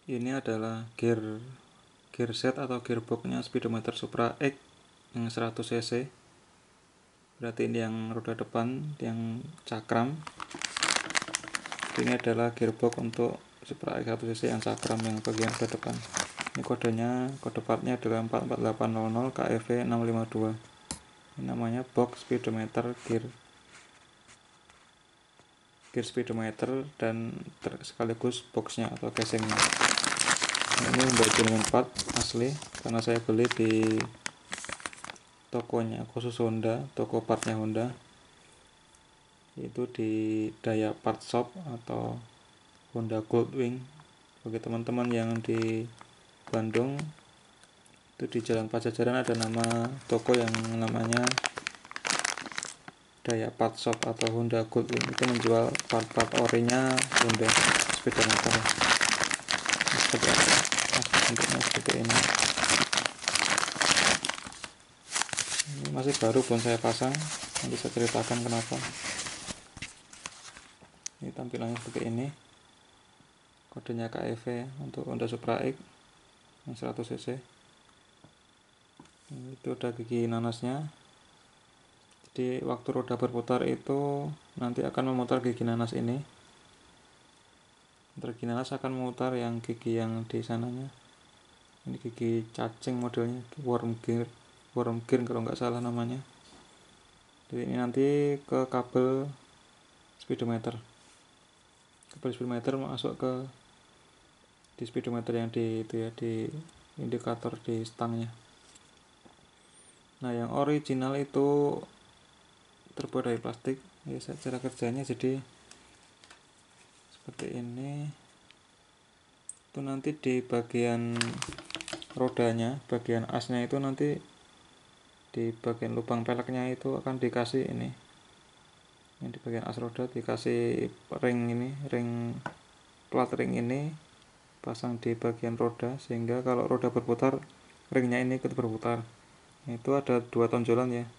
Ini adalah gear set atau gearboxnya speedometer Supra X yang 100 cc. Berarti ini yang roda depan, yang cakram. Ini adalah gearbox untuk Supra X 1 cc yang cakram, yang bagian roda depan. Ini kodenya, kode partnya adalah 44800 KEV 652. Ini namanya box speedometer gear speedometer dan sekaligus boxnya atau casingnya. Nah, ini Honda genuine part asli karena saya beli di tokonya khusus Honda, toko partnya Honda, itu di Daya Part Shop atau Honda Goldwing. Bagi teman-teman yang di Bandung, itu di Jalan Pajajaran ada nama toko yang namanya Daya Part Shop atau Honda Goldwing. Itu menjual part-part orinya Honda sepeda motor. Seperti apa? Bentuknya seperti ini. Ini masih baru, belum saya pasang. Nanti saya ceritakan kenapa. Ini tampilannya seperti ini. Kodenya KEV untuk Honda Supra X yang 100 cc. Itu ada gigi nanasnya. Jadi waktu roda berputar itu nanti akan memutar gigi nanas ini. Gigi nanas akan memutar yang gigi yang di sananya. Ini gigi cacing modelnya, worm gear kalau nggak salah namanya. Jadi ini nanti ke kabel speedometer. Kabel speedometer masuk ke di speedometer yang di itu ya, di indikator di stangnya. Nah, yang original itu terbuat dari plastik. Ya, cara kerjanya jadi seperti ini. Itu nanti di bagian rodanya, bagian asnya itu nanti di bagian lubang peleknya itu akan dikasih ini. Yang di bagian as roda dikasih ring ini, plat ring ini pasang di bagian roda sehingga kalau roda berputar ringnya ini ikut berputar. Itu ada 2 tonjolan ya.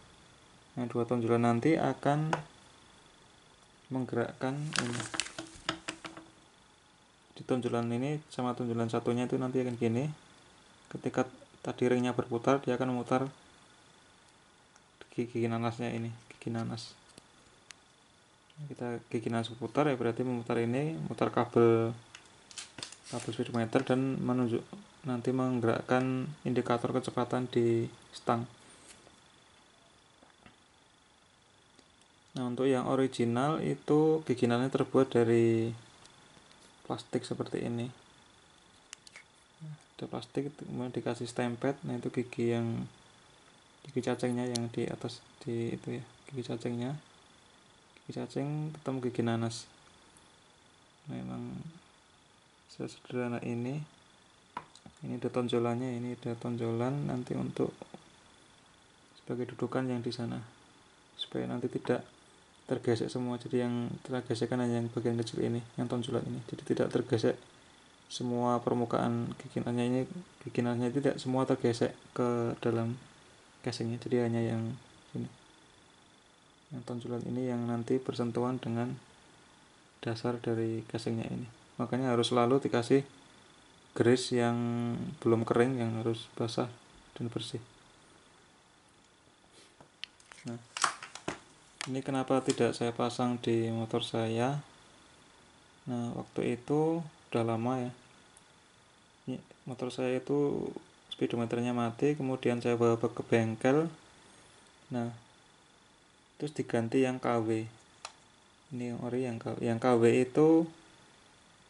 Nah, 2 tonjolan nanti akan menggerakkan ini. Di tonjolan ini sama tonjolan satunya itu nanti akan gini. Ketika tadi ringnya berputar, dia akan memutar gigi nanasnya ini, gigi nanas. Kita gigi nanas berputar ya berarti memutar ini, memutar kabel speedometer dan nanti menggerakkan indikator kecepatan di stang. Nah, untuk yang original itu gigi nanasnya terbuat dari plastik seperti ini. Ada plastik, kemudian dikasih stempet. Nah, itu gigi cacingnya yang di atas di itu ya, gigi cacingnya. Gigi cacing ketemu gigi nanas. Memang sesederhana ini. Ini ada tonjolannya, ini ada tonjolan nanti untuk sebagai dudukan yang di sana supaya nanti tidak tergesek semua. Jadi yang tergesekkan hanya yang bagian kecil ini, yang tonjolan ini. Jadi tidak tergesek semua permukaan gigi nanasnya tidak semua tergesek ke dalam casingnya. Jadi hanya yang sini, yang tonjolan ini yang nanti bersentuhan dengan dasar dari casingnya ini. Makanya harus selalu dikasih grease yang belum kering, yang harus basah dan bersih. Nah, ini kenapa tidak saya pasang di motor saya. Nah, waktu itu udah lama ya, ini motor saya itu speedometernya mati, kemudian saya bawa ke bengkel. Nah, terus diganti yang KW. Ini yang ori, yang KW itu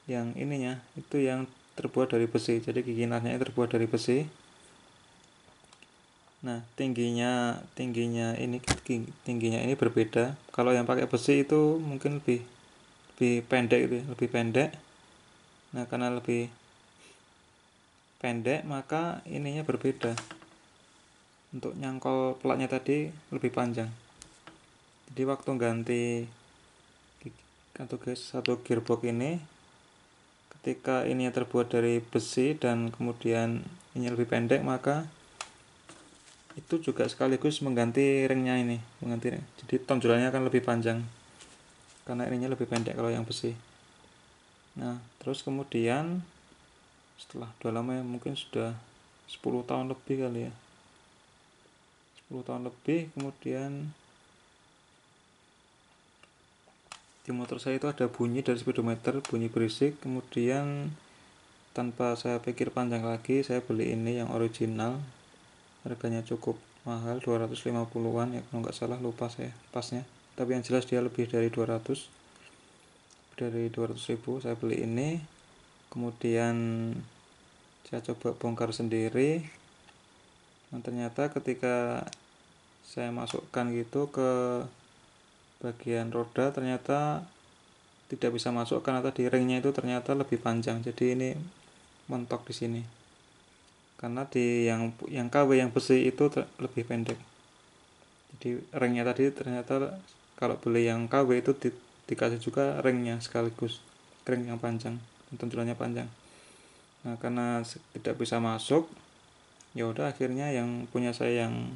yang ininya itu yang terbuat dari besi. Jadi gigi nasnya terbuat dari besi. Nah, tingginya ini berbeda. Kalau yang pakai besi itu mungkin lebih pendek gitu ya, lebih pendek. Nah, karena lebih pendek maka ininya berbeda. Untuk nyangkol platnya tadi lebih panjang. Jadi waktu ganti satu gearbox ini, ketika ini terbuat dari besi dan kemudian ini lebih pendek, maka itu juga sekaligus mengganti ringnya ini, jadi tonjolannya akan lebih panjang karena ininya lebih pendek kalau yang besi. Nah, terus kemudian setelah udah lama ya, mungkin sudah 10 tahun lebih kali ya, 10 tahun lebih. Kemudian di motor saya itu ada bunyi dari speedometer, bunyi berisik. Kemudian tanpa saya pikir panjang lagi, saya beli ini yang original, harganya cukup mahal, 250-an ya kalau nggak salah, lupa saya pasnya, tapi yang jelas dia lebih dari 200 ribu. Saya beli ini, kemudian saya coba bongkar sendiri. Nah, ternyata ketika saya masukkan gitu ke bagian roda, ternyata tidak bisa masuk karena tadi ringnya itu ternyata lebih panjang, jadi ini mentok di sini. Karena di yang KW yang besi itu lebih pendek, jadi ringnya tadi ternyata kalau beli yang KW itu dikasih juga ringnya sekaligus, ring yang panjang, tentulannya panjang. Nah, karena tidak bisa masuk, ya udah akhirnya yang punya saya yang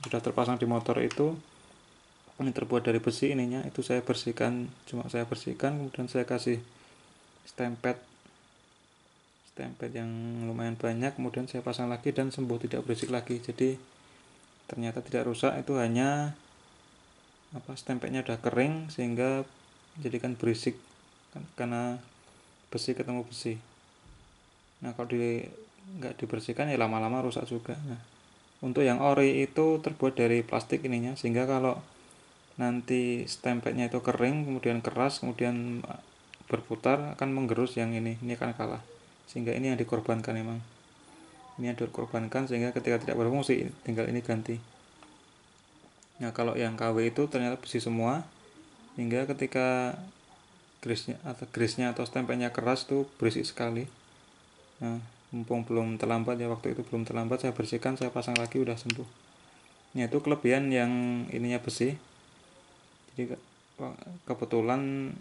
sudah terpasang di motor itu, ini terbuat dari besi ininya, itu saya bersihkan, cuma saya bersihkan, kemudian saya kasih stempet yang lumayan banyak, kemudian saya pasang lagi dan sembuh, tidak berisik lagi. Jadi ternyata tidak rusak, itu hanya stempetnya udah kering sehingga jadikan berisik karena besi ketemu besi. Nah, kalau nggak dibersihkan ya lama-lama rusak juga. Nah, untuk yang ori itu terbuat dari plastik ininya, sehingga kalau nanti stempetnya itu kering kemudian keras kemudian berputar akan menggerus yang ini akan kalah, sehingga ini yang dikorbankan. Memang ini yang dikorbankan sehingga ketika tidak berfungsi tinggal ini ganti. Nah, kalau yang KW itu ternyata besi semua, hingga ketika grease-nya atau stempelnya keras tuh berisik sekali. Nah, mumpung belum terlambat ya, waktu itu belum terlambat, saya bersihkan, saya pasang lagi, udah sembuh. Nah, itu kelebihan yang ininya besi. Jadi kebetulan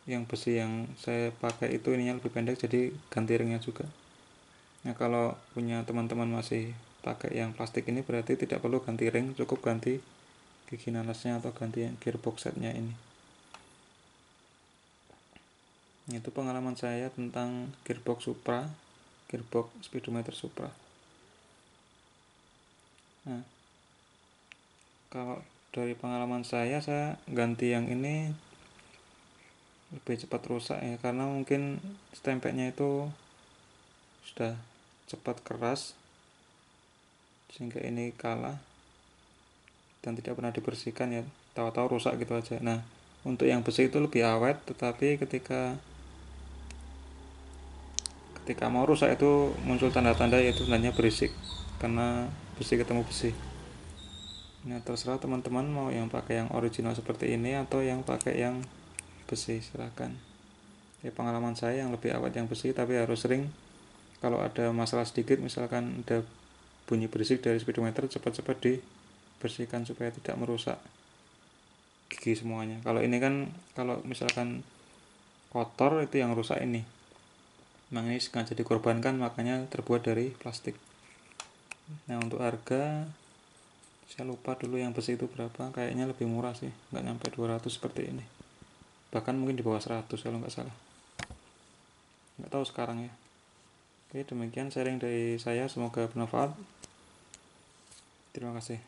yang besi yang saya pakai itu ininya lebih pendek, jadi ganti ringnya juga. Nah, kalau punya teman-teman masih pakai yang plastik ini berarti tidak perlu ganti ring, cukup ganti gigi nanasnya atau ganti gearbox setnya ini. Itu pengalaman saya tentang gearbox speedometer Supra. Nah, kalau dari pengalaman saya ganti yang ini lebih cepat rusak ya, karena mungkin stempelnya itu sudah cepat keras sehingga ini kalah dan tidak pernah dibersihkan ya, tahu-tahu rusak gitu aja. Nah, untuk yang besi itu lebih awet, tetapi ketika mau rusak itu muncul tanda-tanda, yaitu tandanya berisik karena besi ketemu besi. Nah, terserah teman-teman mau yang pakai yang original seperti ini atau yang pakai yang besi, silahkan. Ya, pengalaman saya yang lebih awet yang besi, tapi harus sering. Kalau ada masalah sedikit, misalkan ada bunyi berisik dari speedometer, cepat-cepat dibersihkan supaya tidak merusak gigi semuanya. Kalau ini kan kalau misalkan kotor, itu yang rusak ini. Memang ini sengaja dikorbankan, makanya terbuat dari plastik. Nah, untuk harga saya lupa dulu yang besi itu berapa, kayaknya lebih murah sih, nggak nyampe 200 seperti ini, bahkan mungkin di bawah 100 kalau nggak salah, nggak tahu sekarang ya. Oke, demikian sharing dari saya, semoga bermanfaat. Terima kasih.